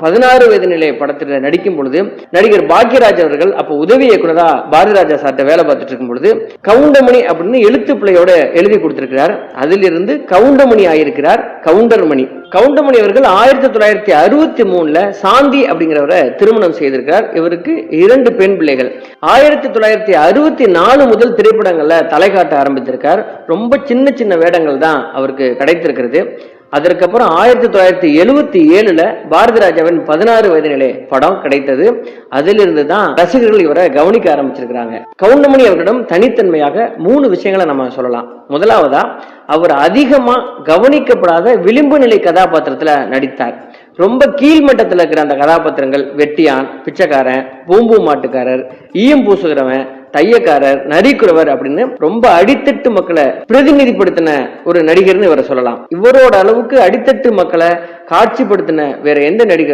16 வயது நிலை படத்தில் நடிக்கும் பொழுது நடிகர் பாக்யராஜ் அவர்கள் அப்ப உதவி இயக்குனரா பாரதிராஜா சார்ட்ட வேலை பார்த்துட்டு இருக்கும் பொழுது கவுண்டமணி அப்படின்னு எழுத்து பிள்ளையோட எழுதி கொடுத்திருக்கிறார். அதிலிருந்து கவுண்டமணி ஆயிருக்கிறார் கவுண்டர்மணி. கவுண்டமணி அவர்கள் 1963 சாந்தி அப்படிங்கிறவரை திருமணம் செய்திருக்கிறார். இவருக்கு 2 பெண் பிள்ளைகள். 1964 முதல் திரைப்படங்கள்ல தலை காட்ட ஆரம்பித்திருக்கார். ரொம்ப சின்ன சின்ன வேடங்கள் தான் அவருக்கு கிடைத்திருக்கிறது. அதற்கப்புறம் 1977 பாரதிராஜாவின் 16 வயது நிலை படம் கிடைத்தது. அதிலிருந்து தான் ரசிகர்கள் இவரை கவனிக்க ஆரம்பிச்சிருக்கிறாங்க. கவுண்டமணி அவர்களிடம் தனித்தன்மையாக 3 விஷயங்களை நம்ம சொல்லலாம். முதலாவதா, அவர் அதிகமா கவனிக்கப்படாத விளிம்பு நிலை கதாபாத்திரத்துல நடித்தார். ரொம்ப கீழ்மட்டத்தில் இருக்கிற அந்த கதாபாத்திரங்கள் வெட்டியான், பிச்சைக்காரன், பூம்பூ மாட்டுக்காரர், ஈயம் பூசுகிறவன், தையக்காரர், நரிக்குறவர் அப்படின்னு ரொம்ப அடித்தட்டு மக்களை பிரதிநிதிப்படுத்தின ஒரு நடிகர்னு இவரை சொல்லலாம். இவரோட அளவுக்கு அடித்தட்டு மக்களை காட்சிப்படுத்தின வேற எந்த நடிகர்